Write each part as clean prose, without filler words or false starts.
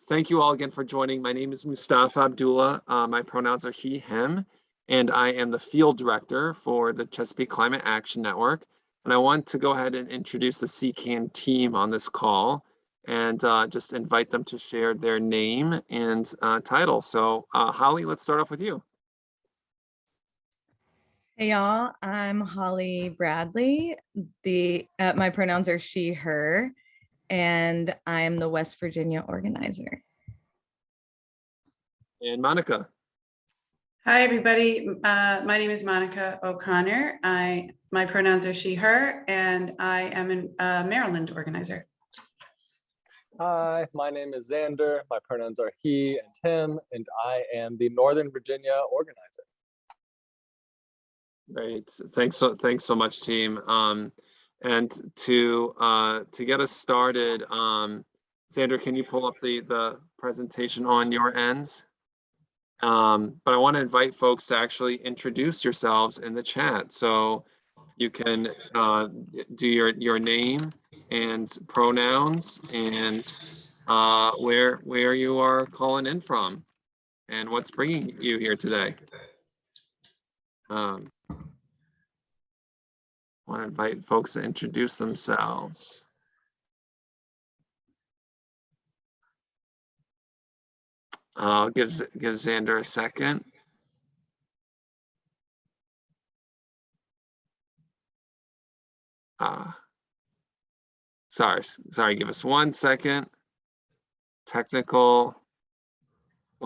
thank you all again for joining. My name is Mustafa Abdullah. My pronouns are he, him, and I am the field director for the Chesapeake Climate Action Network. And I want to go ahead and introduce the Ccan team on this call and just invite them to share their name and title. So Holly, let's start off with you. Hey y'all, I'm Holly Bradley. My pronouns are she, her, and I'm the West Virginia organizer. And Monica. Hi, everybody. My name is Monica O'Connor. My pronouns are she, her, and I am a Maryland organizer. Hi, my name is Xander. My pronouns are he and him, and I am the Northern Virginia organizer. Great, thanks so much, team. And to get us started, Xander, can you pull up the presentation on your end? But I want to invite folks to actually introduce yourselves in the chat. So you can do your name and pronouns and where you are calling in from and what's bringing you here today. I want to invite folks to introduce themselves. I'll give Xander a second. Sorry, give us 1 second. Little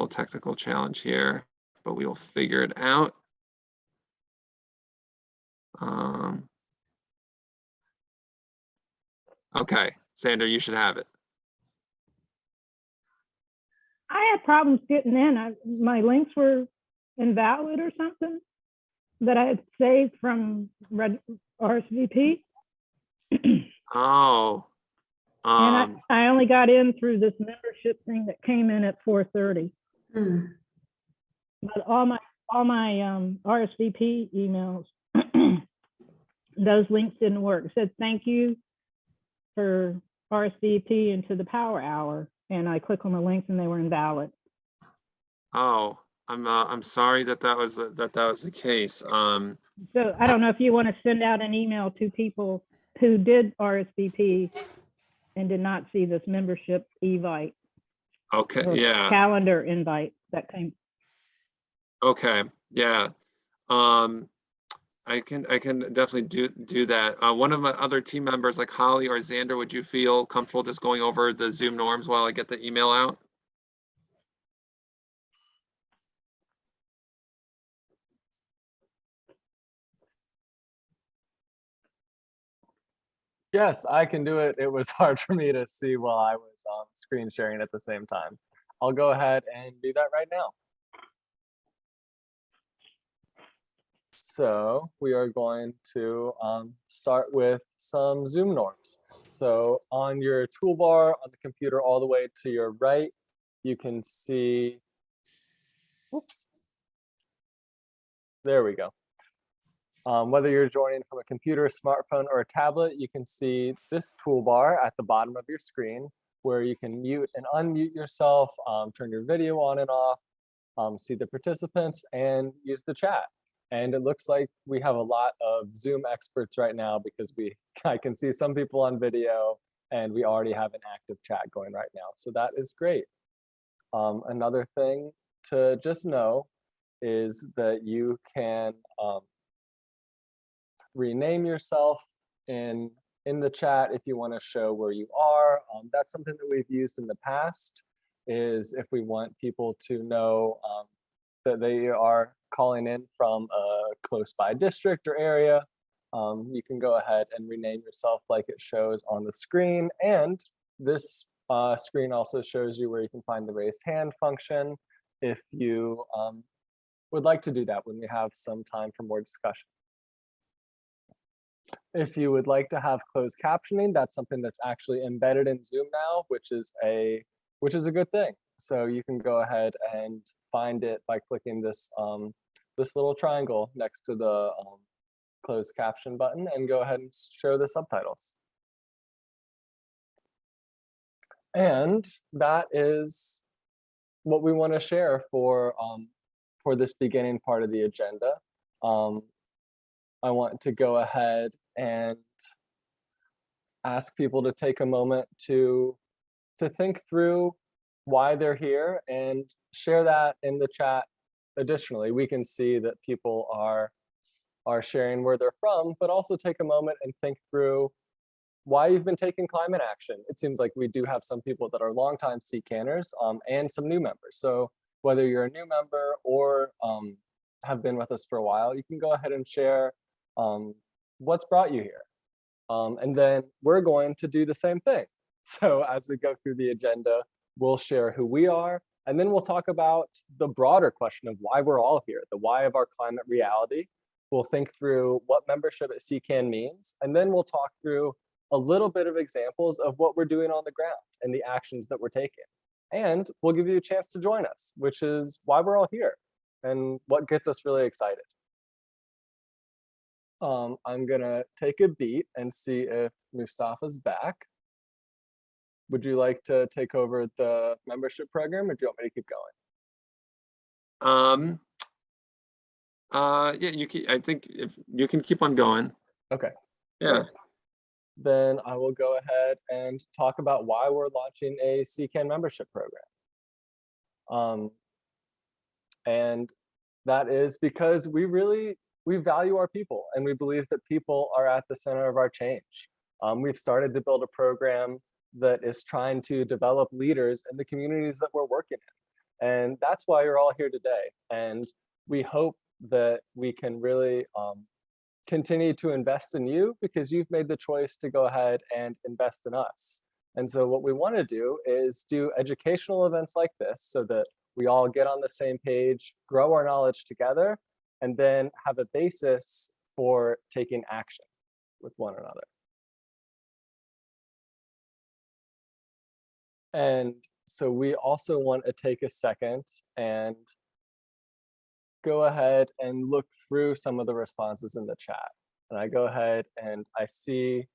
technical challenge here, but we will figure it out. Okay, Xander, you should have it. I had problems getting in. My links were invalid or something that I had saved from RSVP. Oh. And I only got in through this membership thing that came in at 4:30. But all my RSVP emails, those links didn't work. It said thank you for RSVP into the power hour, and I click on the links and they were invalid. Oh, I'm sorry that was the case. So I don't know if you want to send out an email to people who did RSVP and did not see this membership invite. Okay, yeah. Calendar invite that came. Okay, yeah. I can definitely do that. One of my other team members, like Holly or Xander, would you feel comfortable just going over the Zoom norms while I get the email out? Yes, I can do it. It was hard for me to see while I was screen sharing at the same time. I'll go ahead and do that right now. So we are going to start with some Zoom norms. So on your toolbar on the computer all the way to your right, you can see, whoops, there we go. Whether you're joining from a computer, smartphone, or a tablet, you can see this toolbar at the bottom of your screen where you can mute and unmute yourself, turn your video on and off, see the participants, and use the chat. And it looks like we have a lot of Zoom experts right now because I can see some people on video and we already have an active chat going right now. So that is great. Another thing to just know is that you can rename yourself in the chat if you want to show where you are. That's something that we've used in the past, is if we want people to know that they are calling in from a close by district or area, you can go ahead and rename yourself like it shows on the screen. And this screen also shows you where you can find the raised hand function if you would like to do that when we have some time for more discussion. If you would like to have closed captioning, that's something that's actually embedded in Zoom now, which is a good thing. So you can go ahead and find it by clicking this this little triangle next to the closed caption button and go ahead and show the subtitles. And that is what we want to share for this beginning part of the agenda. I want to go ahead and ask people to take a moment to think through why they're here and share that in the chat. Additionally, we can see that people are sharing where they're from, but also take a moment and think through why you've been taking climate action. It seems like we do have some people that are longtime Ccanners and some new members. So whether you're a new member or have been with us for a while, you can go ahead and share what's brought you here. And then we're going to do the same thing. So as we go through the agenda, we'll share who we are, and then we'll talk about the broader question of why we're all here, the why of our climate reality. We'll think through what membership at Ccan means, and then we'll talk through a little bit of examples of what we're doing on the ground and the actions that we're taking. And we'll give you a chance to join us, which is why we're all here and what gets us really excited. I'm gonna take a beat and see if Mustafa's back. Would you like to take over the membership program, or do you want me to keep going? Yeah, you can, I think if you can keep on going. Okay. Yeah. Great. Then I will go ahead and talk about why we're launching a Ccan membership program. And that is because we value our people, and we believe that people are at the center of our change. We've started to build a program that is trying to develop leaders in the communities that we're working in. And that's why you're all here today. And we hope that we can really continue to invest in you, because you've made the choice to go ahead and invest in us. And so what we want to do is do educational events like this so that we all get on the same page, grow our knowledge together, and then have a basis for taking action with one another. And so we also want to take a second and go ahead and look through some of the responses in the chat. And I go ahead and I see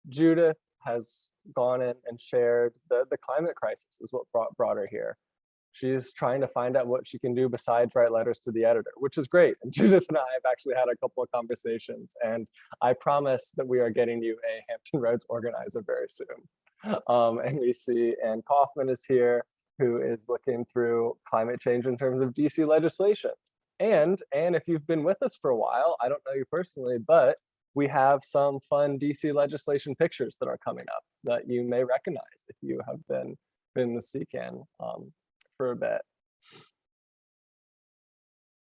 Judith has gone in and shared the climate crisis is what brought her here. She's trying to find out what she can do besides write letters to the editor, which is great. And Judith and I have actually had a couple of conversations, and I promise that we are getting you a Hampton Roads organizer very soon. And we see Ann Kaufman is here, who is looking through climate change in terms of DC legislation. And if you've been with us for a while, I don't know you personally, but we have some fun DC legislation pictures that are coming up that you may recognize if you have been the Ccan for a bit.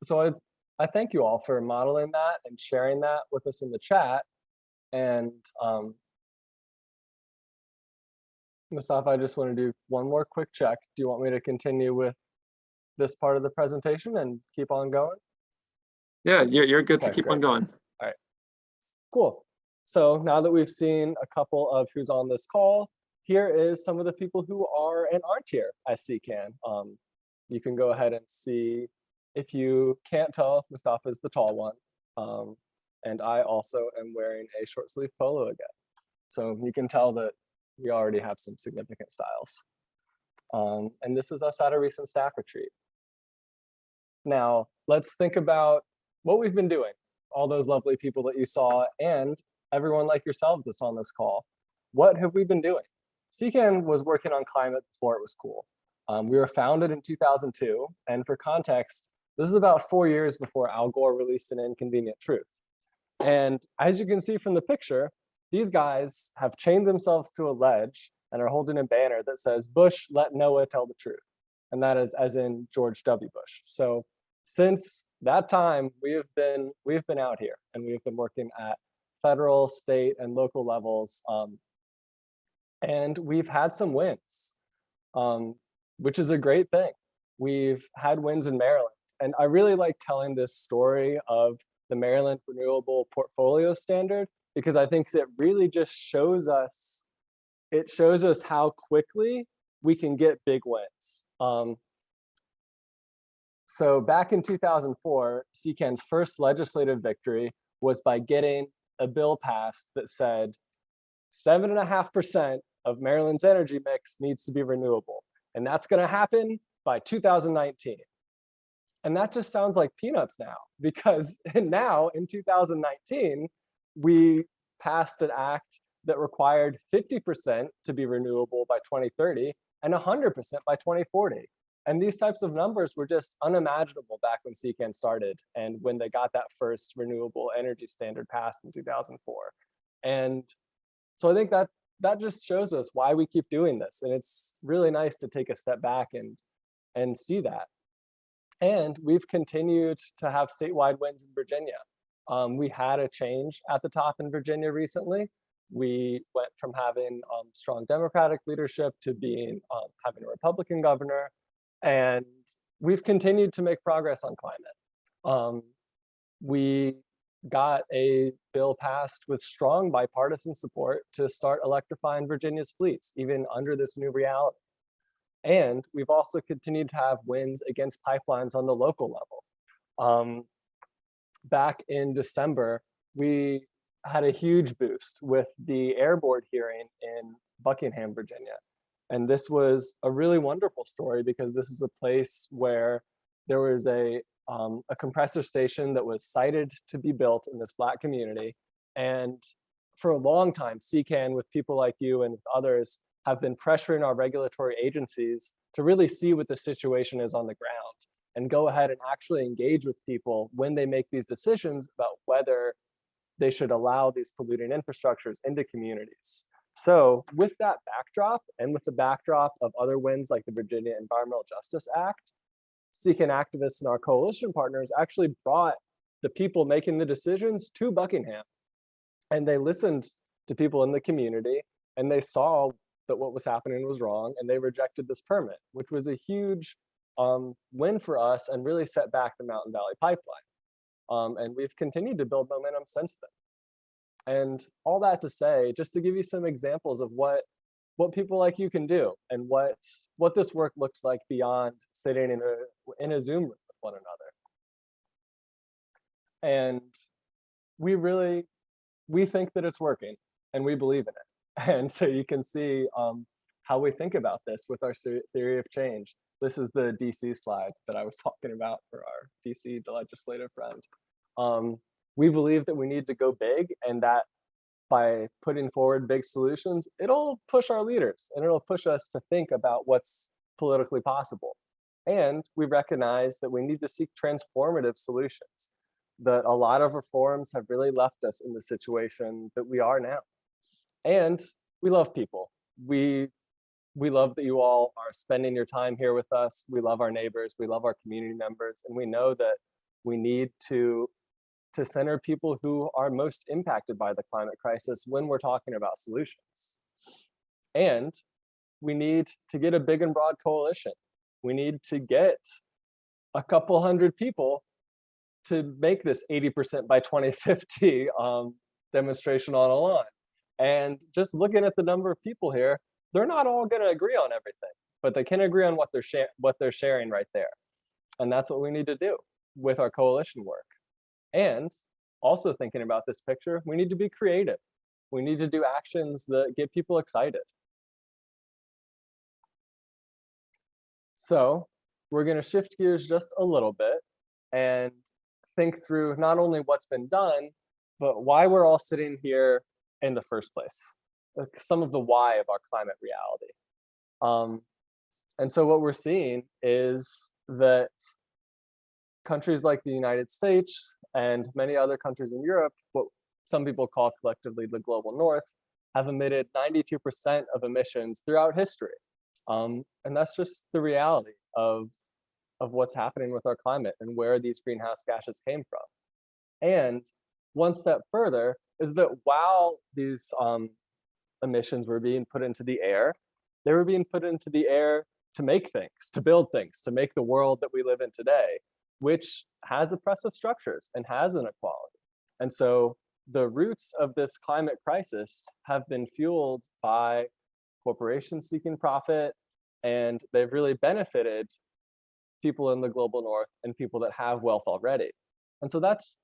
So I thank you all for modeling that and sharing that with us in the chat. And Mustafa, I just want to do one more quick check. Do you want me to continue with this part of the presentation and keep on going? Yeah, you're good to Okay, keep great. on going. All right, cool. So now that we've seen a couple of who's on this call, here is some of the people who are and aren't here at Ccan. You can go ahead and see, if you can't tell, Mustafa is the tall one. And I also am wearing a short sleeve polo again. So you can tell that we already have some significant styles. And this is us at a recent staff retreat. Now, let's think about what we've been doing. All those lovely people that you saw, and everyone like yourselves that's on this call. What have we been doing? Ccan was working on climate before it was cool. We were founded in 2002, and for context, this is about 4 years before Al Gore released An Inconvenient Truth. And as you can see from the picture, these guys have chained themselves to a ledge and are holding a banner that says, "Bush, let Noah tell the truth." And that is as in George W. Bush. So since that time, we've been out here, and we've been working at federal, state, and local levels. And we've had some wins, which is a great thing. We've had wins in Maryland. And I really like telling this story of the Maryland Renewable Portfolio Standard, because I think it really just shows us, how quickly we can get big wins. So back in 2004, Ccan's first legislative victory was by getting a bill passed that said 7.5% of Maryland's energy mix needs to be renewable. And that's going to happen by 2019. And that just sounds like peanuts now, because now in 2019, we passed an act that required 50% to be renewable by 2030 and 100% by 2040. And these types of numbers were just unimaginable back when Ccan started and when they got that first renewable energy standard passed in 2004. And so I think that just shows us why we keep doing this. And it's really nice to take a step back and see that. And we've continued to have statewide wins in Virginia. We had a change at the top in Virginia recently. We went from having strong Democratic leadership to being having a Republican governor. And we've continued to make progress on climate. We got a bill passed with strong bipartisan support to start electrifying Virginia's fleets, even under this new reality. And we've also continued to have wins against pipelines on the local level. Back in December, we had a huge boost with the Air Board hearing in Buckingham, Virginia. And this was a really wonderful story because this is a place where there was a compressor station that was sited to be built in this Black community. And for a long time, Ccan, with people like you and others, have been pressuring our regulatory agencies to really see what the situation is on the ground and go ahead and actually engage with people when they make these decisions about whether they should allow these polluting infrastructures into communities. So with that backdrop and with the backdrop of other wins like the Virginia Environmental Justice Act, Ccan activists and our coalition partners actually brought the people making the decisions to Buckingham. And they listened to people in the community and they saw that what was happening was wrong and they rejected this permit, which was a huge win for us and really set back the Mountain Valley Pipeline. And we've continued to build momentum since then. And all that to say, just to give you some examples of what people like you can do and what this work looks like beyond sitting in a Zoom room with one another. And we think that it's working and we believe in it. And so you can see how we think about this with our theory of change. This is the DC slide that I was talking about for our DC legislative friend. We believe that we need to go big and that by putting forward big solutions, it'll push our leaders and it'll push us to think about what's politically possible. And we recognize that we need to seek transformative solutions, that a lot of reforms have really left us in the situation that we are now. And we love people. We love that you all are spending your time here with us. We love our neighbors. We love our community members. And we know that we need to center people who are most impacted by the climate crisis when we're talking about solutions. And we need to get a big and broad coalition. We need to get a couple hundred people to make this 80% by 2050 demonstration on a lawn. And just looking at the number of people here, they're not all going to agree on everything, but they can agree on what they're sharing right there. And that's what we need to do with our coalition work. And also thinking about this picture, we need to be creative. We need to do actions that get people excited. So we're going to shift gears just a little bit and think through not only what's been done, but why we're all sitting here in the first place, some of the why of our climate reality. And so what we're seeing is that countries like the United States and many other countries in Europe, what some people call collectively the global north, have emitted 92% of emissions throughout history. And that's just the reality of what's happening with our climate and where these greenhouse gases came from. And one step further is that while these emissions were being put into the air, they were being put into the air to make things, to build things, to make the world that we live in today, which has oppressive structures and has inequality. And so the roots of this climate crisis have been fueled by corporations seeking profit, and they've really benefited people in the global north and people that have wealth already. And so that's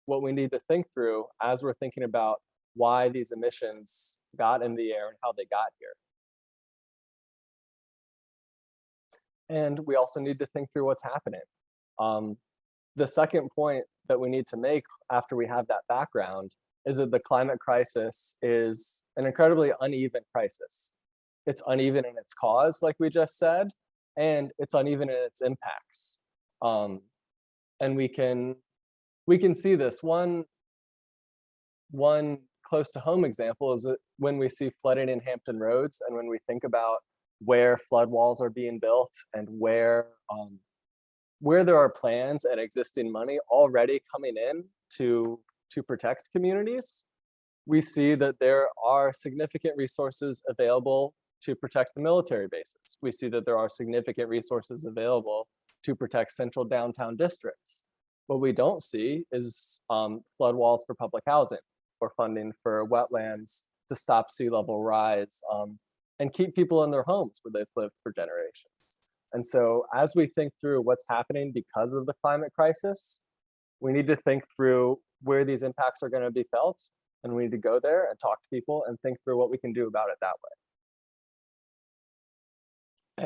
what we need to think through as we're thinking about why these emissions got in the air and how they got here. And we also need to think through what's happening. The second point that we need to make after we have that background is that the climate crisis is an incredibly uneven crisis. It's uneven in its cause, like we just said, and it's uneven in its impacts. And we can see this. One close to home example is that when we see flooding in Hampton Roads, and when we think about where flood walls are being built and where there are plans and existing money already coming in to protect communities, we see that there are significant resources available to protect the military bases. We see that there are significant resources available to protect central downtown districts. What we don't see is flood walls for public housing or funding for wetlands to stop sea level rise and keep people in their homes where they've lived for generations. And so as we think through what's happening because of the climate crisis, we need to think through where these impacts are going to be felt, and we need to go there and talk to people and think through what we can do about it that way.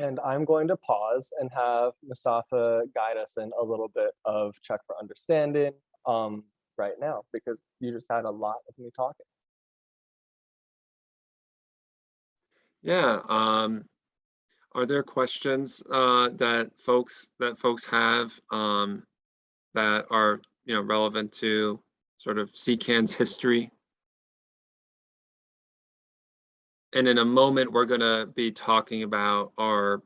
And I'm going to pause and have Mustafa guide us in a little bit of check for understanding right now, because you just had a lot of me talking. Yeah. Are there questions that folks have that are relevant to sort of Ccan's history? And in a moment, we're going to be talking about our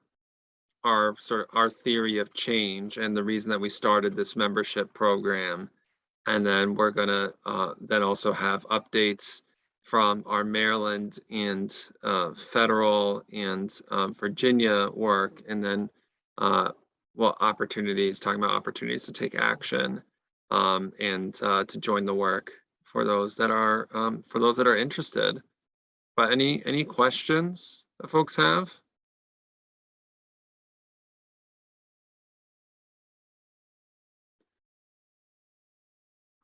theory of change and the reason that we started this membership program. And then we're going to then also have updates from our Maryland and federal and Virginia work, and then talking about opportunities to take action and to join the work for those that are interested. But any questions that folks have?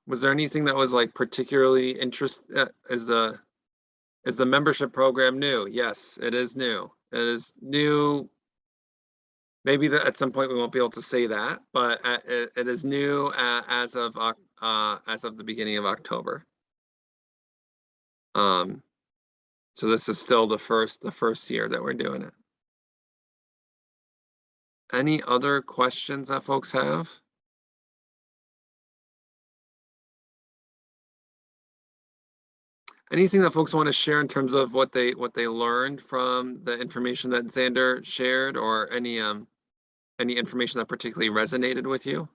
Was there anything that was like particularly is the membership program new? Yes, it is new. It is new. Maybe at some point we won't be able to say that, but it is new as of the beginning of October. So this is still the first year that we're doing it. Any other questions that folks have? Anything that folks want to share in terms of what they learned from the information that Xander shared, or any information that particularly resonated with you?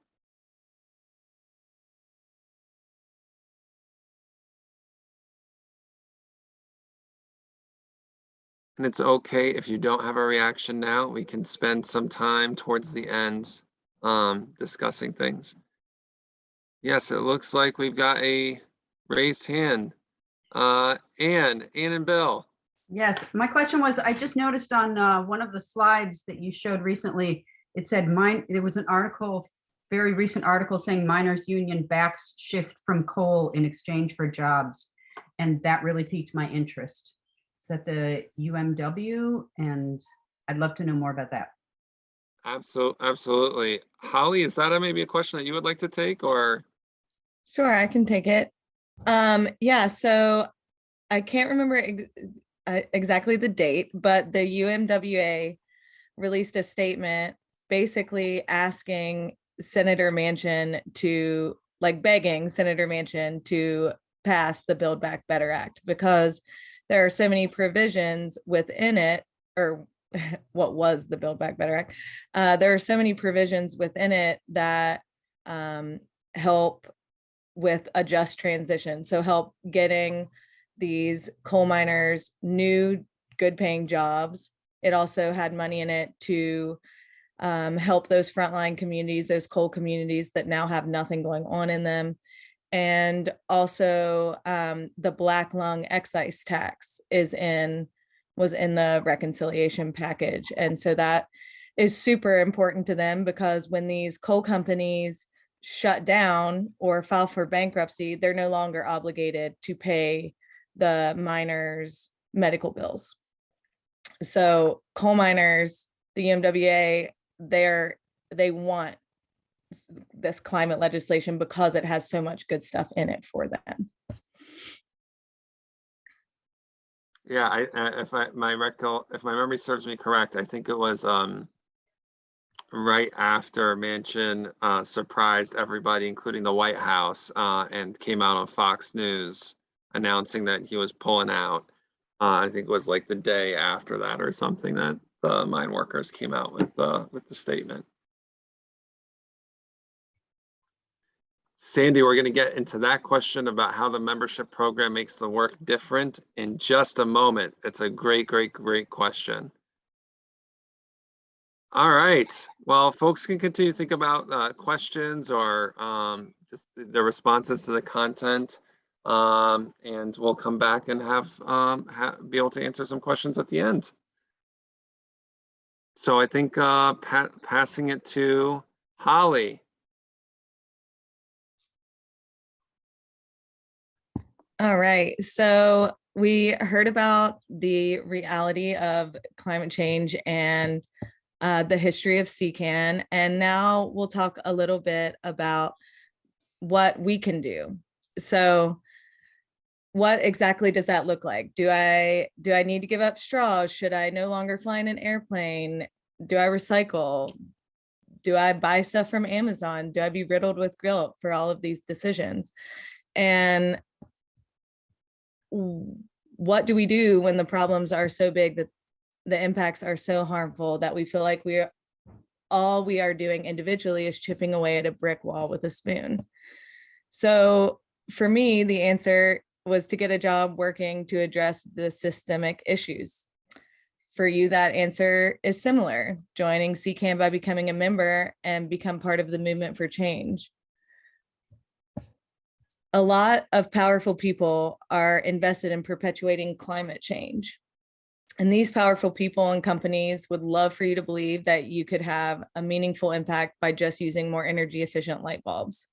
And it's okay if you don't have a reaction now. We can spend some time towards the end discussing things. Yes, it looks like we've got a raised hand. Ann and Bill. Yes, my question was, I just noticed on one of the slides that you showed recently, it said there was an article, very recent article saying miners union backs shift from coal in exchange for jobs. And that really piqued my interest. Is that the UMW? And I'd love to know more about that. Absolutely. Holly, is that maybe a question that you would like to take, or? Sure, I can take it. Yeah, so I can't remember exactly the date, but the UMWA released a statement basically asking Senator Manchin to, begging Senator Manchin to pass the Build Back Better Act, because there are so many provisions within it, or what was the Build Back Better Act. There are so many provisions within it that help with a just transition. So help getting these coal miners new good paying jobs. It also had money in it to help those frontline communities, those coal communities that now have nothing going on in them. And also the black lung excise tax was in the reconciliation package. And so that is super important to them, because when these coal companies shut down or file for bankruptcy, they're no longer obligated to pay the miners medical bills. So coal miners, the UMWA, they want this climate legislation because it has so much good stuff in it for them. Yeah, if my memory serves me correct, I think it was right after Manchin surprised everybody, including the White House, and came out on Fox News announcing that he was pulling out. I think it was like the day after that or something that the mine workers came out with the statement. Sandy, we're going to get into that question about how the membership program makes the work different in just a moment. It's a great, great, great question. All right. Well, folks can continue to think about questions or just their responses to the content. And we'll come back and be able to answer some questions at the end. So I think passing it to Holly. All right, so we heard about the reality of climate change and the history of Ccan, and now we'll talk a little bit about what we can do. So what exactly does that look like? Do I need to give up straws? Should I no longer fly in an airplane? Do I recycle? Do I buy stuff from Amazon? Do I be riddled with guilt for all of these decisions? And what do we do when the problems are so big that the impacts are so harmful that we feel like all we are doing individually is chipping away at a brick wall with a spoon? So for me, the answer was to get a job working to address the systemic issues. For you, that answer is similar: joining Ccan by becoming a member and become part of the movement for change. A lot of powerful people are invested in perpetuating climate change. And these powerful people and companies would love for you to believe that you could have a meaningful impact by just using more energy efficient light bulbs.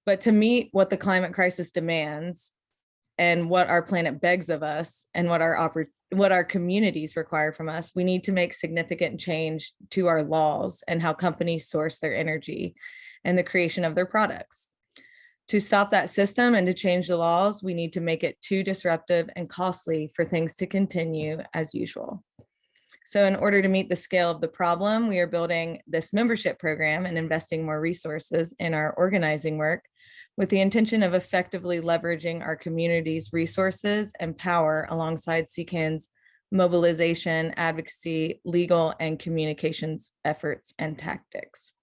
But to meet what the climate crisis demands and what our planet begs of us and what our communities require from us, we need to make significant change to our laws and how companies source their energy and the creation of their products. To stop that system and to change the laws, we need to make it too disruptive and costly for things to continue as usual. So in order to meet the scale of the problem, we are building this membership program and investing more resources in our organizing work with the intention of effectively leveraging our community's resources and power alongside Ccan's mobilization, advocacy, legal, and communications efforts and tactics.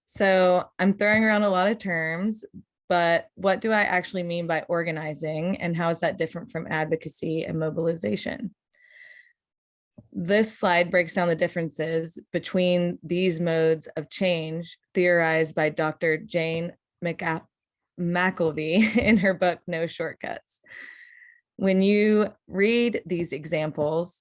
So I'm throwing around a lot of terms, but what do I actually mean by organizing, and how is that different from advocacy and mobilization? This slide breaks down the differences between these modes of change theorized by Dr. Jane McElvey in her book, No Shortcuts. When you read these examples,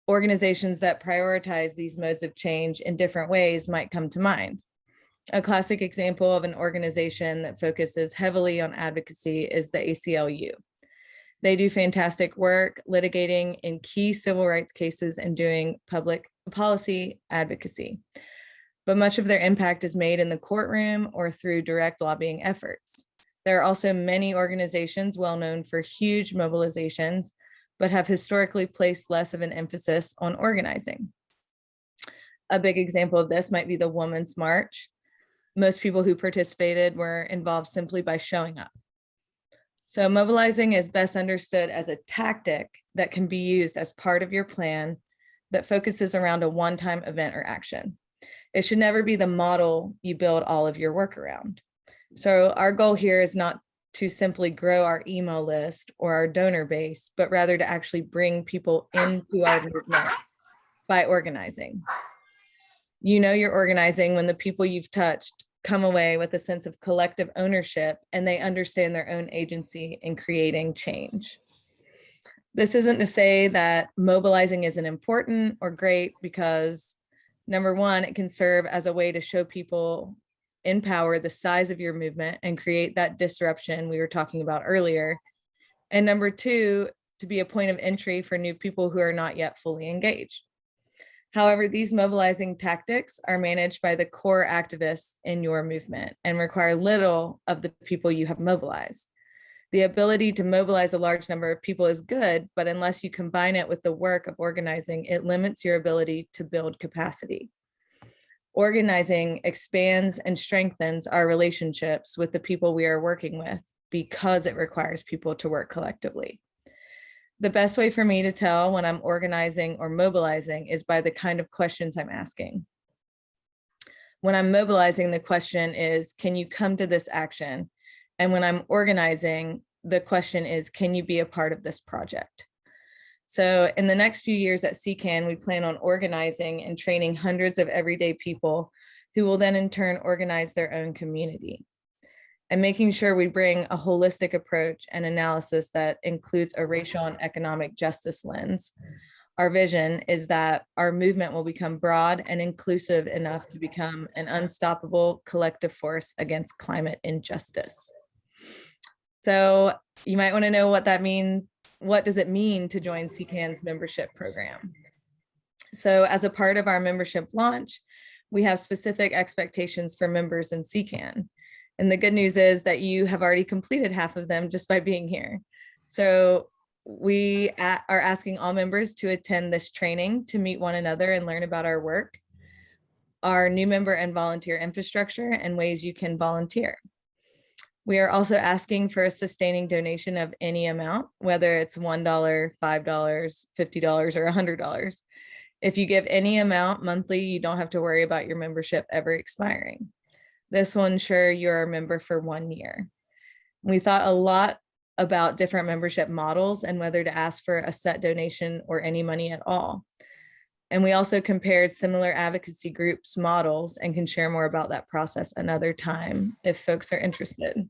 organizations that prioritize these modes of change in different ways might come to mind. A classic example of an organization that focuses heavily on advocacy is the ACLU. They do fantastic work litigating in key civil rights cases and doing public policy advocacy. But much of their impact is made in the courtroom or through direct lobbying efforts. There are also many organizations well known for huge mobilizations, but have historically placed less of an emphasis on organizing. A big example of this might be the Women's March. Most people who participated were involved simply by showing up. So mobilizing is best understood as a tactic that can be used as part of your plan that focuses around a one-time event or action. It should never be the model you build all of your work around. So our goal here is not to simply grow our email list or our donor base, but rather to actually bring people into our movement by organizing. You know you're organizing when the people you've touched come away with a sense of collective ownership and they understand their own agency in creating change. This isn't to say that mobilizing isn't important or great, because number one, it can serve as a way to show people in power the size of your movement and create that disruption we were talking about earlier. And number two, to be a point of entry for new people who are not yet fully engaged. However, these mobilizing tactics are managed by the core activists in your movement and require little of the people you have mobilized. The ability to mobilize a large number of people is good, but unless you combine it with the work of organizing, it limits your ability to build capacity. Organizing expands and strengthens our relationships with the people we are working with because it requires people to work collectively. The best way for me to tell when I'm organizing or mobilizing is by the kind of questions I'm asking. When I'm mobilizing, the question is, can you come to this action? And when I'm organizing, the question is, can you be a part of this project? So in the next few years at Ccan, we plan on organizing and training hundreds of everyday people who will then in turn organize their own community. And making sure we bring a holistic approach and analysis that includes a racial and economic justice lens. Our vision is that our movement will become broad and inclusive enough to become an unstoppable collective force against climate injustice. So you might want to know what that means. What does it mean to join Ccan's membership program? So as a part of our membership launch, we have specific expectations for members in Ccan. And the good news is that you have already completed half of them just by being here. So we are asking all members to attend this training to meet one another and learn about our work, our new member and volunteer infrastructure, and ways you can volunteer. We are also asking for a sustaining donation of any amount, whether it's $1, $5, $50, or $100. If you give any amount monthly, you don't have to worry about your membership ever expiring. This will ensure you're a member for 1 year. We thought a lot about different membership models and whether to ask for a set donation or any money at all. And we also compared similar advocacy groups models and can share more about that process another time if folks are interested.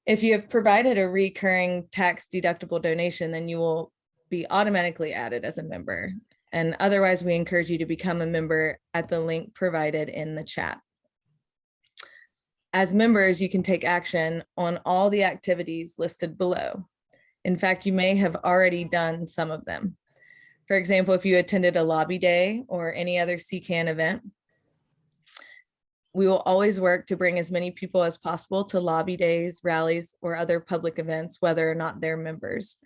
If you have provided a recurring tax deductible donation, then you will be automatically added as a member. And otherwise, we encourage you to become a member at the link provided in the chat. As members, you can take action on all the activities listed below. In fact, you may have already done some of them. For example, if you attended a lobby day or any other Ccan event, we will always work to bring as many people as possible to lobby days, rallies, or other public events, whether or not they're members.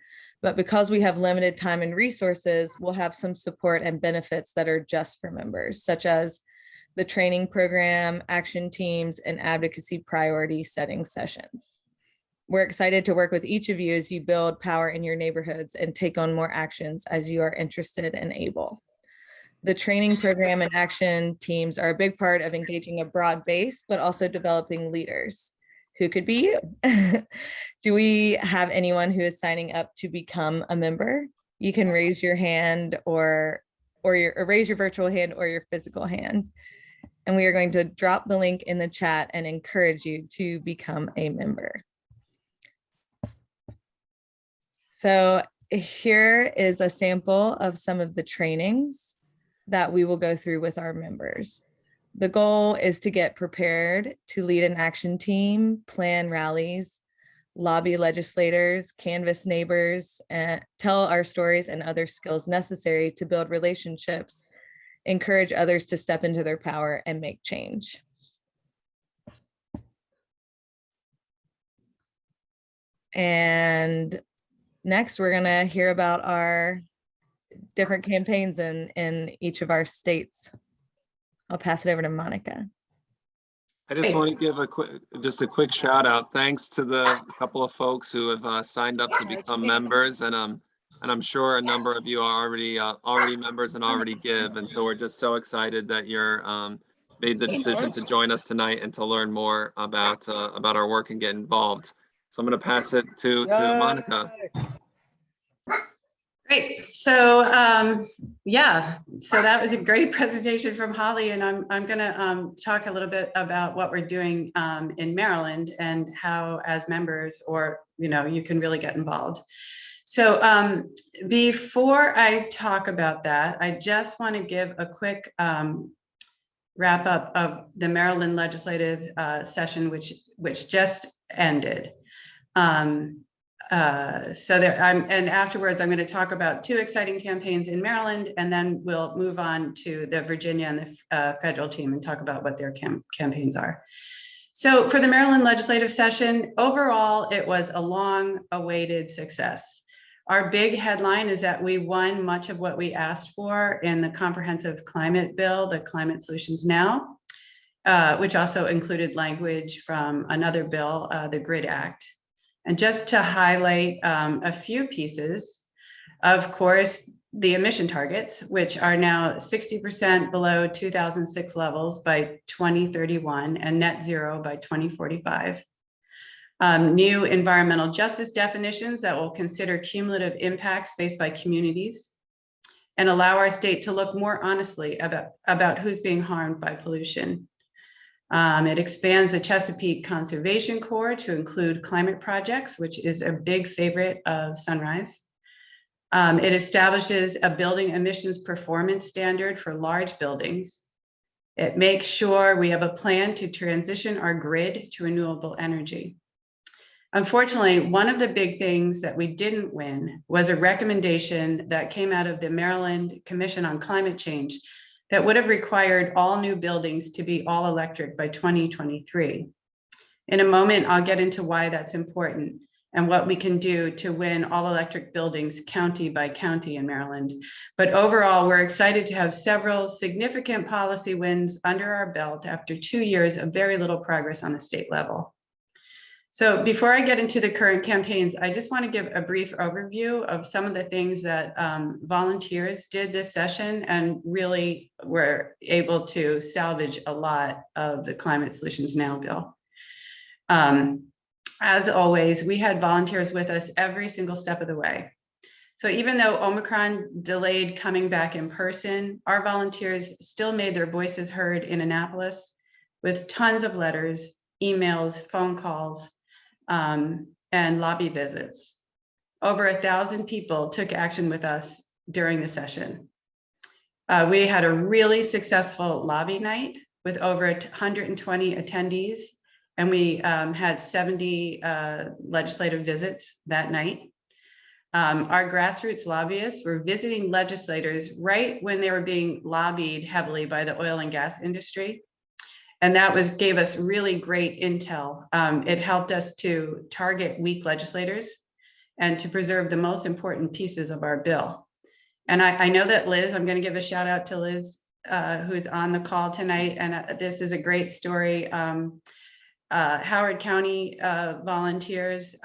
But because we have limited time and resources, we'll have some support and benefits that are just for members, such as the training program, action teams, and advocacy priority setting sessions. We're excited to work with each of you as you build power in your neighborhoods and take on more actions as you are interested and able. The training program and action teams are a big part of engaging a broad base, but also developing leaders. Who could be you? Do we have anyone who is signing up to become a member? You can raise your hand or raise your virtual hand or your physical hand. And we are going to drop the link in the chat and encourage you to become a member. So here is a sample of some of the trainings that we will go through with our members. The goal is to get prepared to lead an action team, plan rallies, lobby legislators, canvass neighbors, and tell our stories and other skills necessary to build relationships, encourage others to step into their power and make change. And next, we're gonna hear about our different campaigns in each of our states. I'll pass it over to Monica. I just want to give a quick shout out. Thanks to the couple of folks who have signed up to become members, and I'm sure a number of you are already members and already give. And so we're just so excited that you're made the decision to join us tonight and to learn more about our work and get involved. So I'm going to pass it to Monica. Great. So yeah, so that was a great presentation from Holly, and I'm going to talk a little bit about what we're doing in Maryland and how, as members, or you can really get involved. So before I talk about that, I just want to give a quick wrap up of the Maryland legislative session, which just ended. and afterwards, I'm going to talk about 2 exciting campaigns in Maryland, and then we'll move on to the Virginia and the federal team and talk about what their campaigns are. So for the Maryland legislative session, overall, it was a long-awaited success. Our big headline is that we won much of what we asked for in the comprehensive climate bill, the Climate Solutions Now, which also included language from another bill, the GRID Act. And just to highlight a few pieces, of course, the emission targets, which are now 60% below 2006 levels by 2031 and net zero by 2045. New environmental justice definitions that will consider cumulative impacts faced by communities and allow our state to look more honestly about who's being harmed by pollution. It expands the Chesapeake Conservation Corps to include climate projects, which is a big favorite of Sunrise. It establishes a building emissions performance standard for large buildings. It makes sure we have a plan to transition our grid to renewable energy. Unfortunately, one of the big things that we didn't win was a recommendation that came out of the Maryland Commission on Climate Change that would have required all new buildings to be all electric by 2023. In a moment, I'll get into why that's important and what we can do to win all electric buildings county by county in Maryland. But overall, we're excited to have several significant policy wins under our belt after 2 years of very little progress on the state level. So before I get into the current campaigns, I just want to give a brief overview of some of the things that volunteers did this session and really were able to salvage a lot of the Climate Solutions Now bill. As always, we had volunteers with us every single step of the way. So even though Omicron delayed coming back in person, our volunteers still made their voices heard in Annapolis with tons of letters, emails, phone calls, and lobby visits. Over 1,000 people took action with us during the session. We had a really successful lobby night with over 120 attendees, and we had 70 legislative visits that night. Our grassroots lobbyists were visiting legislators right when they were being lobbied heavily by the oil and gas industry. And that gave us really great intel. It helped us to target weak legislators and to preserve the most important pieces of our bill. And I know that Liz, I'm going to give a shout out to Liz, who's on the call tonight. And this is a great story. Howard County volunteers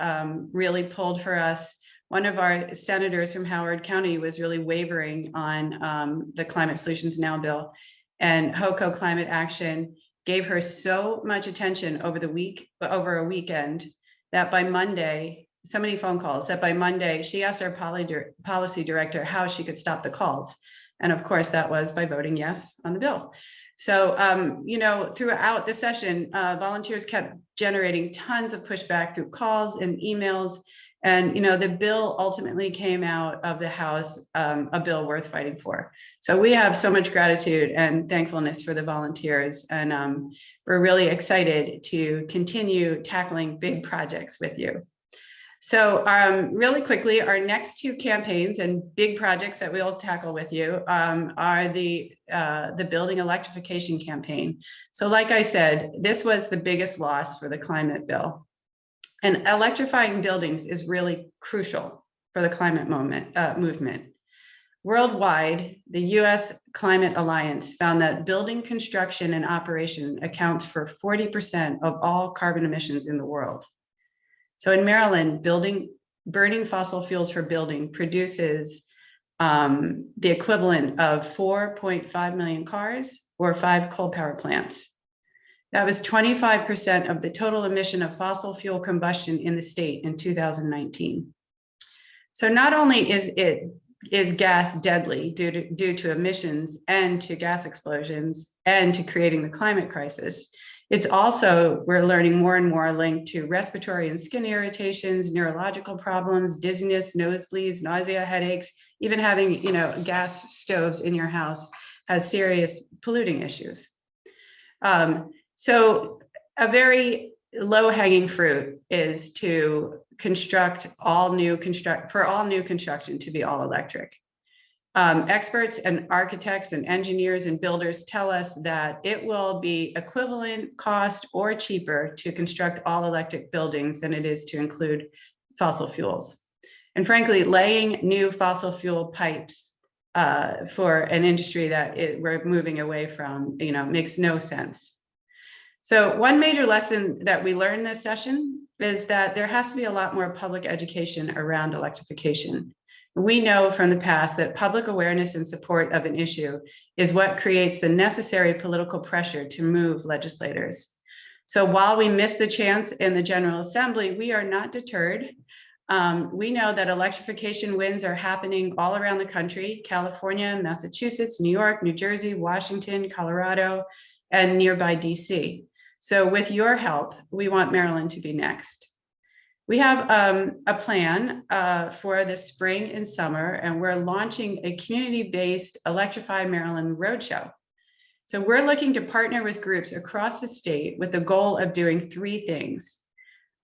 really pulled for us. One of our senators from Howard County was really wavering on the Climate Solutions Now bill, and HOCO Climate Action gave her so much attention over a weekend that by Monday, so many phone calls that by Monday, she asked our policy director how she could stop the calls. And of course, that was by voting yes on the bill. So, you know, throughout the session, volunteers kept generating tons of pushback through calls and emails. And, you know, the bill ultimately came out of the House, a bill worth fighting for. So we have so much gratitude and thankfulness for the volunteers. And we're really excited to continue tackling big projects with you. So really quickly, our next 2 campaigns and big projects that we'll tackle with you are the building electrification campaign. So like I said, this was the biggest loss for the climate bill. And electrifying buildings is really crucial for the climate movement. Worldwide, the U.S. Climate Alliance found that building construction and operation accounts for 40% of all carbon emissions in the world. So in Maryland, burning fossil fuels for building produces the equivalent of 4.5 million cars or 5 coal power plants. That was 25% of the total emission of fossil fuel combustion in the state in 2019. So not only is gas deadly due to emissions and to gas explosions and to creating the climate crisis, it's also, we're learning more and more, linked to respiratory and skin irritations, neurological problems, dizziness, nosebleeds, nausea, headaches, even having, you know, gas stoves in your house has serious polluting issues. So a very low-hanging fruit is to construct for all new construction to be all electric. Experts and architects and engineers and builders tell us that it will be equivalent cost or cheaper to construct all electric buildings than it is to include fossil fuels. And frankly, laying new fossil fuel pipes for an industry that we're moving away from, makes no sense. So one major lesson that we learned this session is that there has to be a lot more public education around electrification. We know from the past that public awareness and support of an issue is what creates the necessary political pressure to move legislators. So while we missed the chance in the General Assembly, we are not deterred. We know that electrification wins are happening all around the country: California, Massachusetts, New York, New Jersey, Washington, Colorado, and nearby DC. So with your help, we want Maryland to be next. We have a plan for the spring and summer, and we're launching a community-based Electrify Maryland Roadshow. So we're looking to partner with groups across the state with the goal of doing 3 things.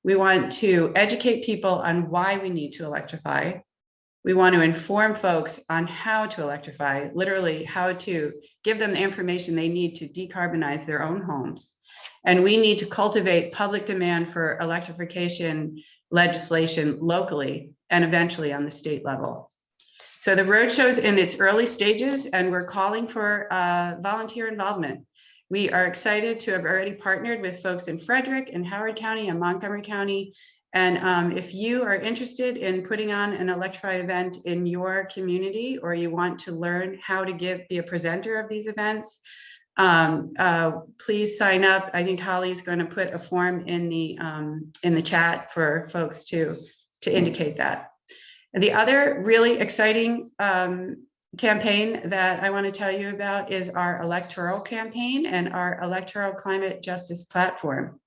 We want to educate people on why we need to electrify. We want to inform folks on how to electrify, literally how to give them the information they need to decarbonize their own homes. And we need to cultivate public demand for electrification legislation locally and eventually on the state level. So the roadshow is in its early stages, and we're calling for volunteer involvement. We are excited to have already partnered with folks in Frederick and Howard County and Montgomery County. And if you are interested in putting on an Electrify event in your community, or you want to learn how to be a presenter of these events, please sign up. I think Holly is going to put a form in the chat for folks to indicate that. And the other really exciting campaign that I want to tell you about is our electoral campaign and our electoral climate justice platform.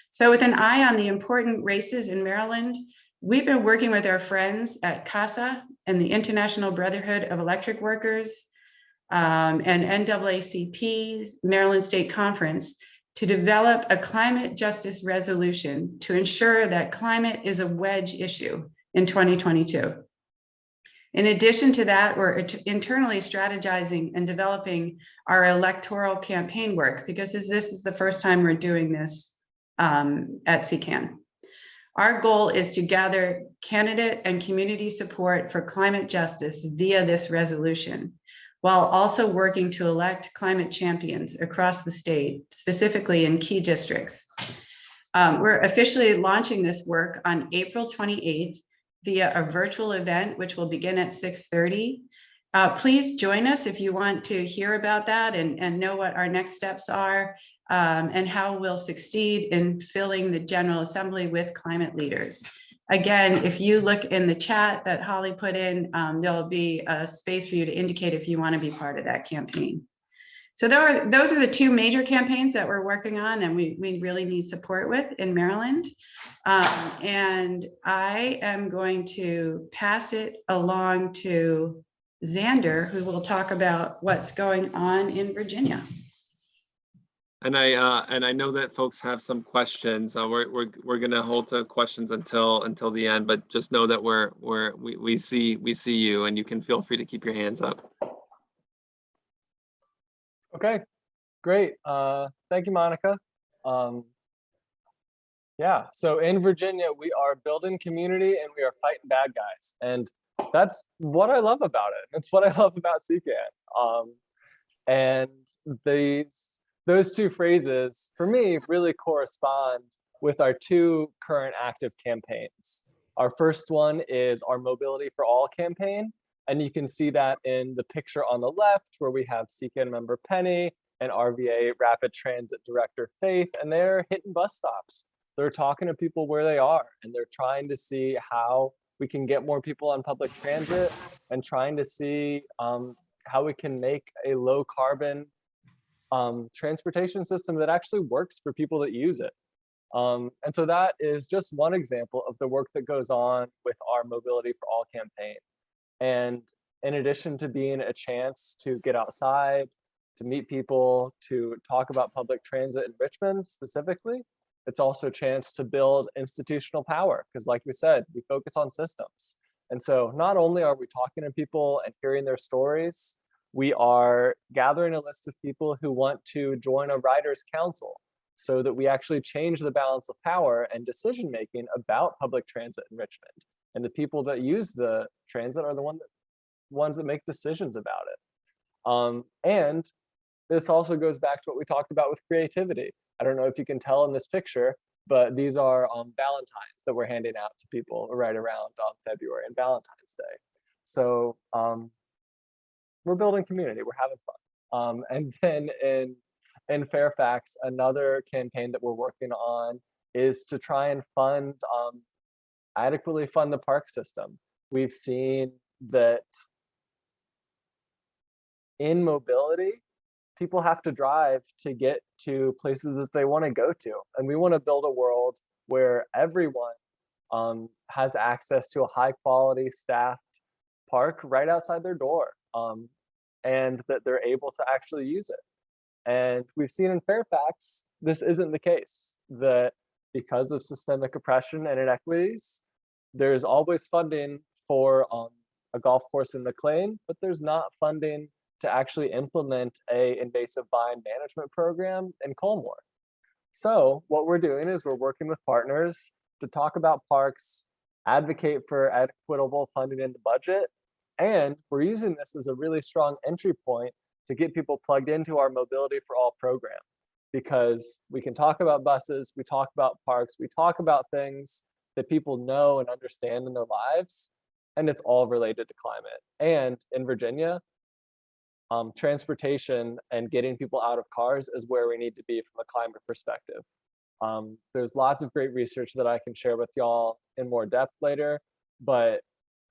So with an eye on the important races in Maryland, we've been working with our friends at CASA and the International Brotherhood of Electric Workers and NAACP, Maryland State Conference, to develop a climate justice resolution to ensure that climate is a wedge issue in 2022. In addition to that, we're internally strategizing and developing our electoral campaign work, because this is the first time we're doing this at Ccan. Our goal is to gather candidate and community support for climate justice via this resolution, while also working to elect climate champions across the state, specifically in key districts. We're officially launching this work on April 28th via a virtual event, which will begin at 6:30. Please join us if you want to hear about that and know what our next steps are and how we'll succeed in filling the General Assembly with climate leaders. Again, if you look in the chat that Holly put in, there'll be a space for you to indicate if you want to be part of that campaign. So those are the 2 major campaigns that we're working on and we really need support with in Maryland. And I am going to pass it along to Xander, who will talk about what's going on in Virginia. And I know that folks have some questions. We're gonna hold to questions until the end, but just know that we see you, and you can feel free to keep your hands up. Okay, great. Thank you, Monica. Yeah, so in Virginia, we are building community and we are fighting bad guys. And that's what I love about it. That's what I love about Ccan. And those 2 phrases, for me, really correspond with our 2 current active campaigns. Our first one is our Mobility for All campaign. And you can see that in the picture on the left, where we have Ccan member Penny and RVA Rapid Transit Director Faith, and they're hitting bus stops. They're talking to people where they are, and they're trying to see how we can get more people on public transit and trying to see how we can make a low carbon transportation system that actually works for people that use it. And so that is just one example of the work that goes on with our Mobility for All campaign. And in addition to being a chance to get outside, to meet people, to talk about public transit in Richmond specifically, it's also a chance to build institutional power, because like we said, we focus on systems. And so not only are we talking to people and hearing their stories, we are gathering a list of people who want to join a writers' council so that we actually change the balance of power and decision-making about public transit in Richmond. And the people that use the transit are the ones that make decisions about it. And this also goes back to what we talked about with creativity. I don't know if you can tell in this picture, but these are Valentines that we're handing out to people right around February and Valentine's Day. So we're building community, we're having fun. And then in Fairfax, another campaign that we're working on is to try and adequately fund the park system. We've seen that in mobility, people have to drive to get to places that they want to go to. And we want to build a world where everyone has access to a high quality staffed park right outside their door, and that they're able to actually use it. And we've seen in Fairfax, this isn't the case, that because of systemic oppression and inequities, there's always funding for a golf course in McLean, but there's not funding to actually implement a invasive vine management program in Colmore. So what we're doing is we're working with partners to talk about parks, advocate for equitable funding in the budget, and we're using this as a really strong entry point to get people plugged into our Mobility for All program, because we can talk about buses, we talk about parks, we talk about things that people know and understand in their lives, and it's all related to climate. And in Virginia, transportation and getting people out of cars is where we need to be from a climate perspective. There's lots of great research that I can share with y'all in more depth later, but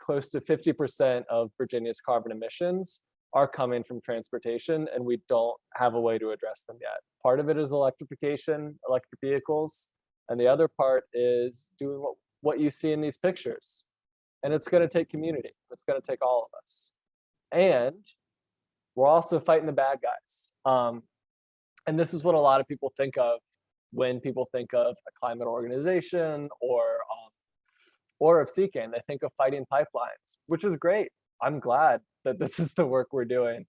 close to 50% of Virginia's carbon emissions are coming from transportation, and we don't have a way to address them yet. Part of it is electrification, electric vehicles, and the other part is doing what you see in these pictures. And it's going to take community. It's going to take all of us. And we're also fighting the bad guys. And this is what a lot of people think of when people think of a climate organization or of Ccan. They think of fighting pipelines, which is great. I'm glad that this is the work we're doing.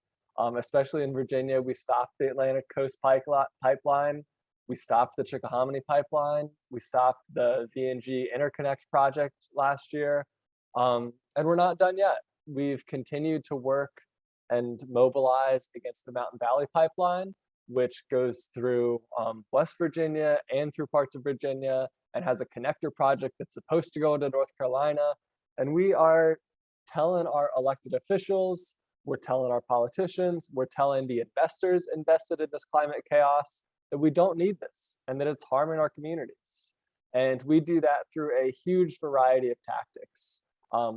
Especially in Virginia, we stopped the Atlantic Coast Pipeline. We stopped the Chickahominy Pipeline. We stopped the VNG Interconnect project last year. And we're not done yet. We've continued to work and mobilize against the Mountain Valley Pipeline, which goes through West Virginia and through parts of Virginia and has a connector project that's supposed to go into North Carolina. And we are telling our elected officials, we're telling our politicians, we're telling the investors invested in this climate chaos that we don't need this and that it's harming our communities. And we do that through a huge variety of tactics.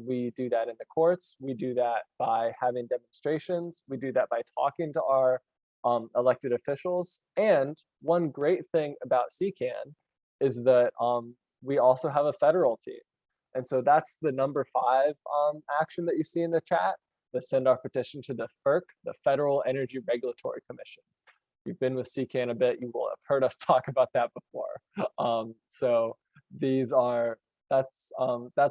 We do that in the courts. We do that by having demonstrations. We do that by talking to our elected officials. And one great thing about Ccan is that we also have a federal team. And so that's the number 5 action that you see in the chat, to send our petition to the FERC, the Federal Energy Regulatory Commission. You've been with Ccan a bit, you will have heard us talk about that before. So that's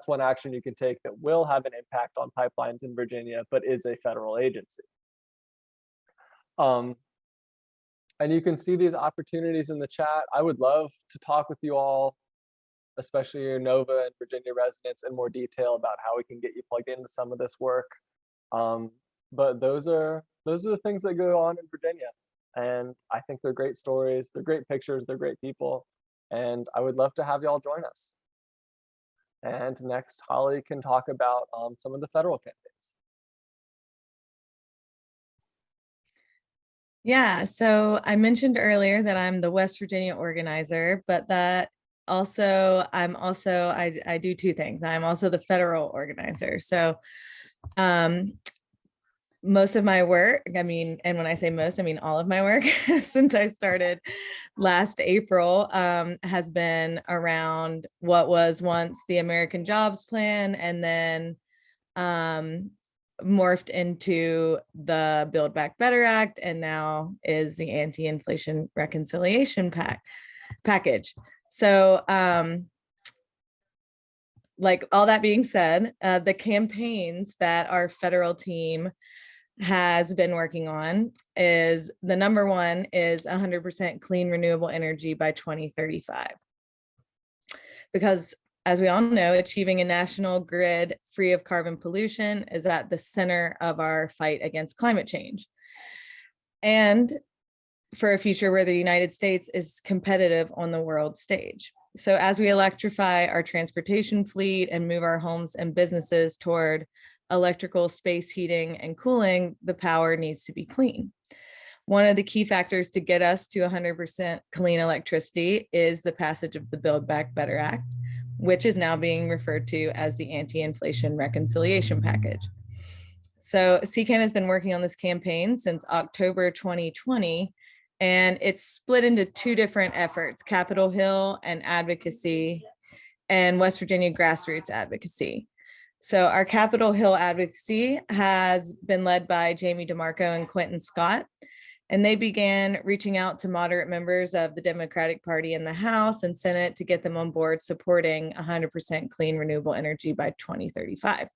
one action you can take that will have an impact on pipelines in Virginia, but is a federal agency. And you can see these opportunities in the chat. I would love to talk with you all, especially your Nova and Virginia residents, in more detail about how we can get you plugged into some of this work. But those are the things that go on in Virginia. And I think they're great stories, they're great pictures, they're great people. And I would love to have y'all join us. And next, Holly can talk about some of the federal campaigns. Yeah, so I mentioned earlier that I'm the West Virginia organizer, but that also, I do 2 things. I'm also the federal organizer. So most of my work, and when I say most, I mean all of my work since I started last April has been around what was once the American Jobs Plan, and then morphed into the Build Back Better Act, and now is the Anti-Inflation Reconciliation Package. So like all that being said, the campaigns that our federal team has been working on is the number one is 100% clean renewable energy by 2035. Because as we all know, achieving a national grid free of carbon pollution is at the center of our fight against climate change. And for a future where the United States is competitive on the world stage. So as we electrify our transportation fleet and move our homes and businesses toward electrical space heating and cooling, the power needs to be clean. One of the key factors to get us to 100% clean electricity is the passage of the Build Back Better Act, which is now being referred to as the Anti-Inflation Reconciliation Package. So Ccan has been working on this campaign since October 2020, and it's split into two different efforts, Capitol Hill and advocacy and West Virginia grassroots advocacy. So our Capitol Hill advocacy has been led by Jamie DeMarco and Quentin Scott, and they began reaching out to moderate members of the Democratic Party in the House and Senate to get them on board supporting 100% clean renewable energy by 2035.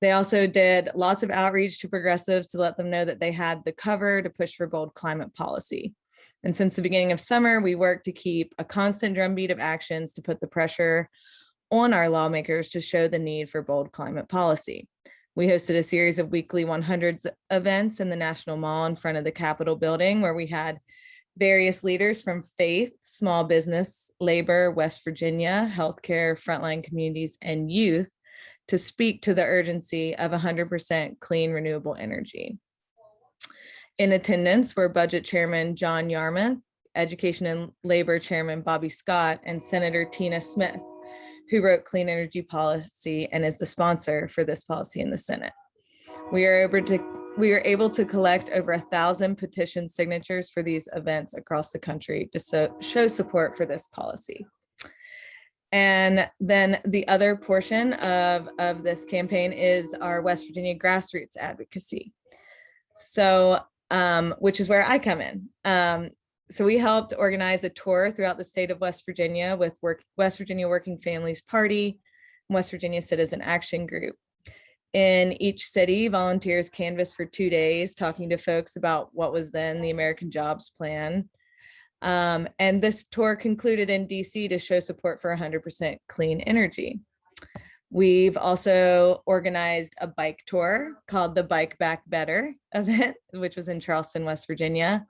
They also did lots of outreach to progressives to let them know that they had the cover to push for bold climate policy. And since the beginning of summer, we worked to keep a constant drumbeat of actions to put the pressure on our lawmakers to show the need for bold climate policy. We hosted a series of weekly 100s events in the National Mall in front of the Capitol building, where we had various leaders from faith, small business, labor, West Virginia, healthcare, frontline communities, and youth to speak to the urgency of 100% clean renewable energy. In attendance were Budget Chairman John Yarmuth, Education and Labor Chairman Bobby Scott, and Senator Tina Smith, who wrote clean energy policy and is the sponsor for this policy in the Senate. We are able to collect over 1,000 petition signatures for these events across the country to show support for this policy. And then the other portion of this campaign is our West Virginia grassroots advocacy. So, which is where I come in. So we helped organize a tour throughout the state of West Virginia with West Virginia Working Families Party, West Virginia Citizen Action Group. In each city, volunteers canvassed for 2 days, talking to folks about what was then the American Jobs Plan. And this tour concluded in DC to show support for 100% clean energy. We've also organized a bike tour called the Bike Back Better event, which was in Charleston, West Virginia,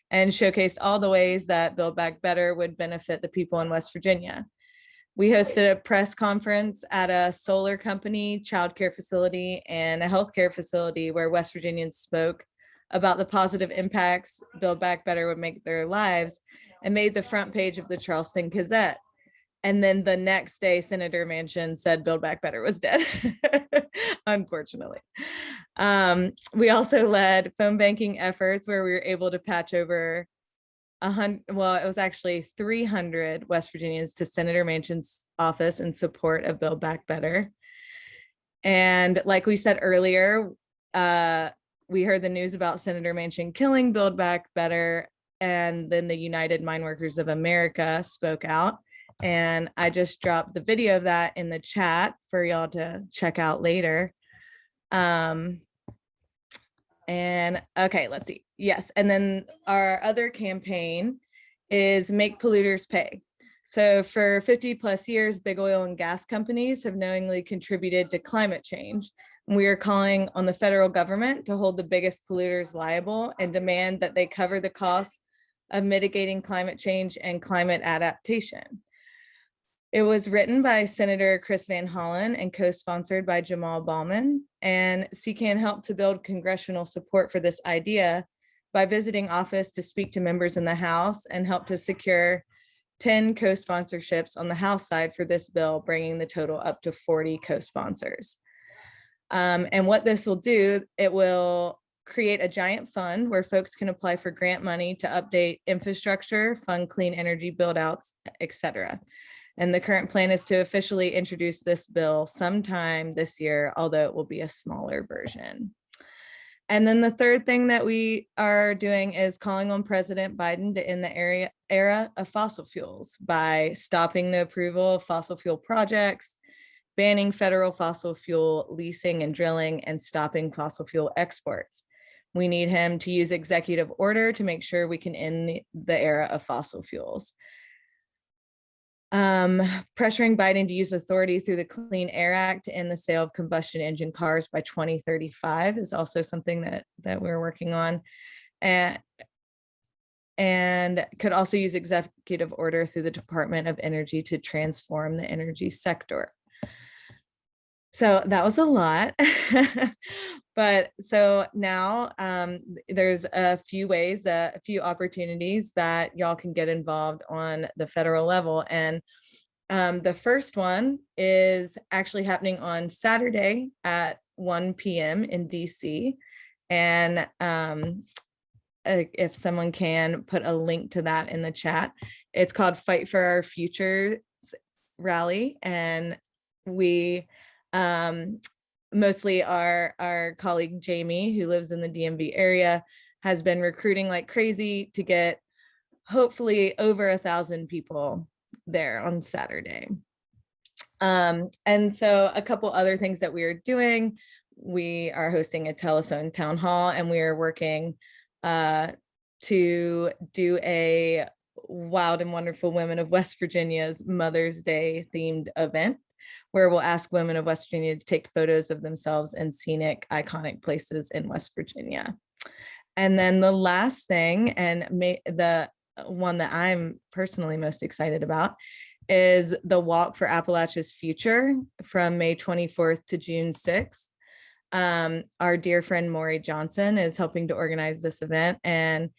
and showcased all the ways that Build Back Better would benefit the people in West Virginia. We hosted a press conference at a solar company, childcare facility, and a healthcare facility where West Virginians spoke about the positive impacts Build Back Better would make their lives, and made the front page of the Charleston Gazette. And then the next day, Senator Manchin said Build Back Better was dead, unfortunately. We also led phone banking efforts where we were able to patch over 100, well, it was actually 300 West Virginians to Senator Manchin's office in support of Build Back Better. And like we said earlier, we heard the news about Senator Manchin killing Build Back Better, and then the United Mine Workers of America spoke out. And I just dropped the video of that in the chat for y'all to check out later. And okay, let's see. Yes, and then our other campaign is Make Polluters Pay. So for 50 plus years, big oil and gas companies have knowingly contributed to climate change. We are calling on the federal government to hold the biggest polluters liable and demand that they cover the costs of mitigating climate change and climate adaptation. It was written by Senator Chris Van Hollen and co-sponsored by Jamal Bauman, and Ccan helped to build congressional support for this idea by visiting office to speak to members in the House and help to secure 10 co-sponsorships on the House side for this bill, bringing the total up to 40 co-sponsors. And what this will do, it will create a giant fund where folks can apply for grant money to update infrastructure, fund clean energy build-outs, etc. And the current plan is to officially introduce this bill sometime this year, although it will be a smaller version. And then the third thing that we are doing is calling on President Biden to end the era of fossil fuels by stopping the approval of fossil fuel projects, banning federal fossil fuel leasing and drilling, and stopping fossil fuel exports. We need him to use executive order to make sure we can end the era of fossil fuels. Pressuring Biden to use authority through the Clean Air Act to end the sale of combustion engine cars by 2035 is also something that we're working on. And could also use executive order through the Department of Energy to transform the energy sector. So that was a lot. But so now there's a few ways, a few opportunities that y'all can get involved on the federal level. And the first one is actually happening on Saturday at 1 p.m. in DC. And if someone can put a link to that in the chat, it's called Fight for Our Futures Rally. And we mostly our colleague Jamie, who lives in the DMV area, has been recruiting like crazy to get hopefully over 1,000 people there on Saturday. And so a couple other things that we are doing, we are hosting a telephone town hall, and we are working to do a Wild and Wonderful Women of West Virginia's Mother's Day themed event, where we'll ask women of West Virginia to take photos of themselves in scenic, iconic places in West Virginia. And then the last thing, and the one that I'm personally most excited about, is the Walk for Appalachia's Future from May 24th to June 6th. Our dear friend Maury Johnson is helping to organize this event, and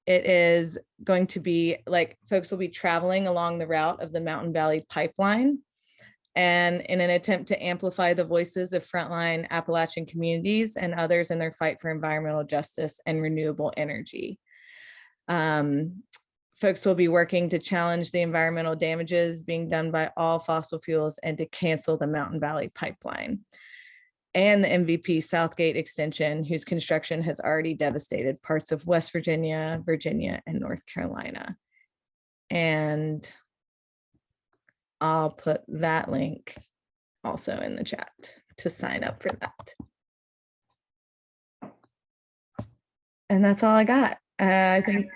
it is going to be like folks will be traveling along the route of the Mountain Valley Pipeline, and in an attempt to amplify the voices of frontline Appalachian communities and others in their fight for environmental justice and renewable energy. Folks will be working to challenge the environmental damages being done by all fossil fuels and to cancel the Mountain Valley Pipeline and the MVP Southgate extension, whose construction has already devastated parts of West Virginia, Virginia, and North Carolina. And I'll put that link also in the chat to sign up for that. And that's all I got. I think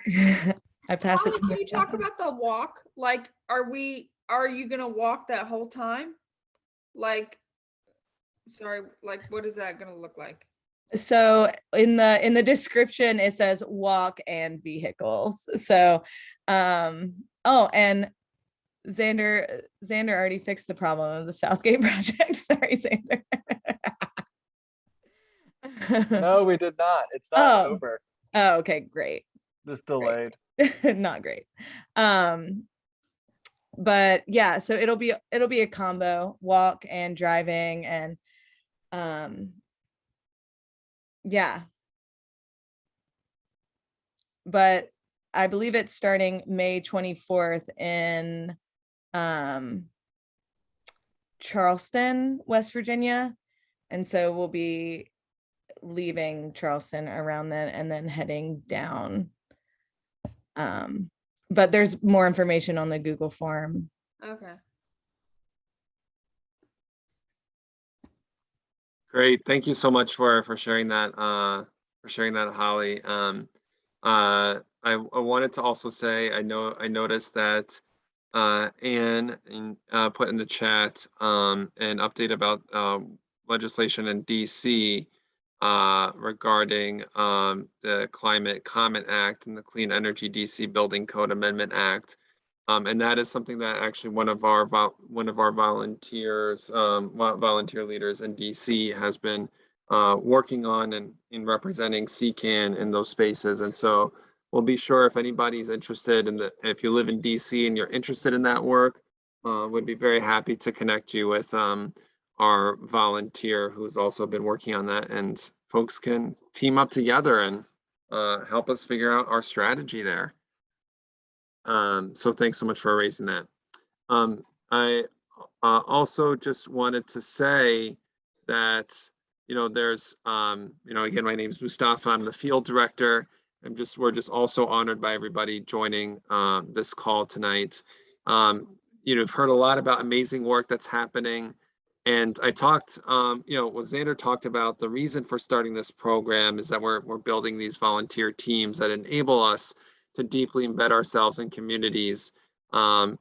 I pass it to Can you talk about the walk? Like, are you gonna walk that whole time? Like, sorry, like what is that gonna look like? So in the description, it says walk and vehicles. So, oh, and Xander already fixed the problem of the Southgate project. Sorry, Xander. No, we did not. It's not Oh. over. Oh, okay, great. Just delayed. Not great. But yeah, so it'll be a combo, walk and driving, and yeah. But I believe it's starting May 24th in Charleston, West Virginia. And so we'll be leaving Charleston around then and then heading down. But there's more information on the Google form. Okay. Great. Thank you so much for sharing that, Holly. I wanted to also say, I noticed that Anne put in the chat an update about legislation in DC regarding the Climate Comment Act and the Clean Energy DC Building Code Amendment Act. And that is something that actually one of our volunteers, volunteer leaders in DC has been working on and in representing Ccan in those spaces. And so we'll be sure, if anybody's interested in if you live in DC and you're interested in that work, would be very happy to connect you with our volunteer who's also been working on that, and folks can team up together and help us figure out our strategy there. So thanks so much for raising that. I also just wanted to say that, there's, again, my name is Mustafa. I'm the field director. We're just also honored by everybody joining this call tonight. You've heard a lot about amazing work that's happening. And I talked, what Xander talked about, the reason for starting this program is that we're building these volunteer teams that enable us to deeply embed ourselves in communities and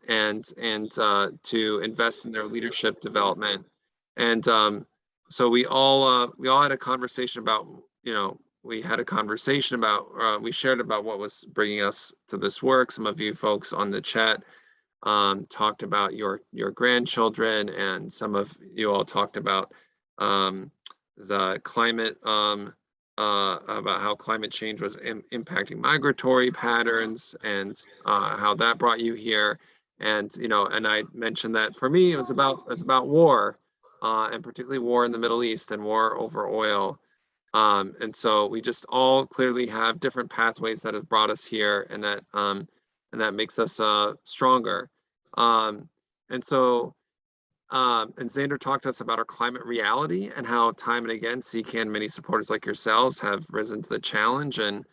to invest in their leadership development. And so we all had a conversation about, we shared about what was bringing us to this work. Some of you folks on the chat talked about your grandchildren, and some of you all talked about the climate, about how climate change was impacting migratory patterns and how that brought you here. And and I mentioned that for me it was about war, and particularly war in the Middle East and war over oil. And so we just all clearly have different pathways that have brought us here, and that makes us stronger. And Xander talked to us about our climate reality and how time and again, Ccan, many supporters like yourselves have risen to the challenge. And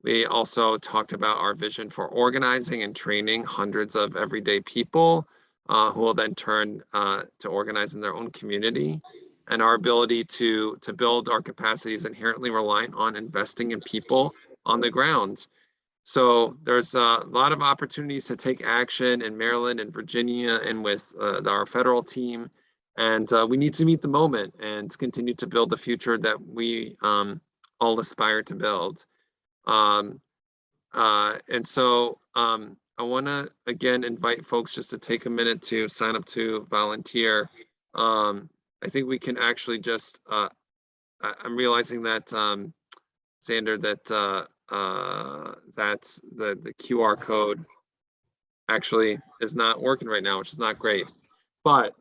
we also talked about our vision for organizing and training hundreds of everyday people who will then turn to organize in their own community. And our ability to build our capacity is inherently reliant on investing in people on the ground. So there's a lot of opportunities to take action in Maryland and Virginia and with our federal team. And we need to meet the moment and continue to build the future that we all aspire to build. And so I want to, again, invite folks just to take a minute to sign up to volunteer. I think we can actually just, I'm realizing that, Xander, that that's the QR code actually is not working right now, which is not great. But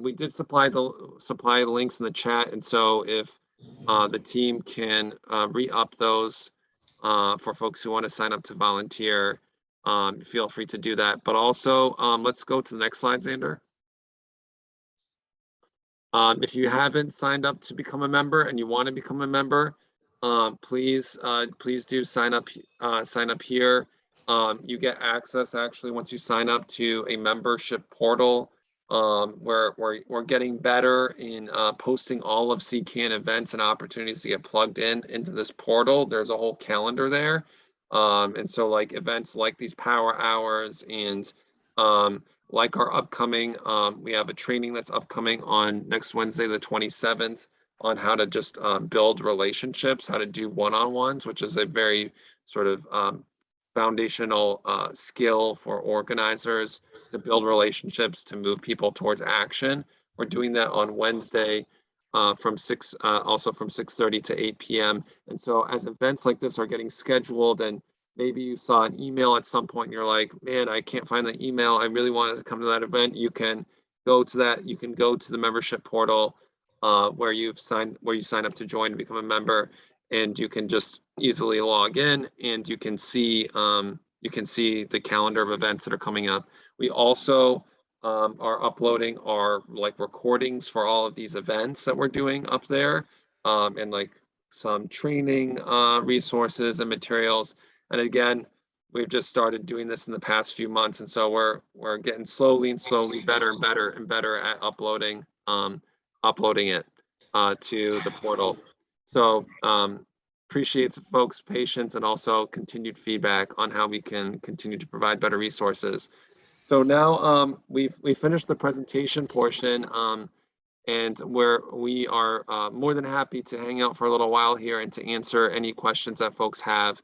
we did supply the links in the chat, and so if the team can re-up those for folks who want to sign up to volunteer, feel free to do that. But also, let's go to the next slide, Xander. If you haven't signed up to become a member and you want to become a member, please do sign up here. You get access actually once you sign up to a membership portal where we're getting better in posting all of Ccan events and opportunities to get plugged into this portal. There's a whole calendar there. And so like events like these power hours and like our upcoming, we have a training that's upcoming on next Wednesday, the 27th, on how to just build relationships, how to do one-on-ones, which is a very sort of foundational skill for organizers to build relationships, to move people towards action. We're doing that on Wednesday from 6:30 to 8 p.m. And so as events like this are getting scheduled, and maybe you saw an email at some point and you're like, man, I can't find the email, I really wanted to come to that event, you can go to that. You can go to the membership portal where you sign up to join and become a member, and you can just easily log in, and you can see the calendar of events that are coming up. We also are uploading our recordings for all of these events that we're doing up there, and like some training resources and materials. And again, we've just started doing this in the past few months, and so we're getting slowly better and better at uploading it to the portal. So appreciate folks' patience and also continued feedback on how we can continue to provide better resources. So now we've finished the presentation portion, and we are more than happy to hang out for a little while here and to answer any questions that folks have.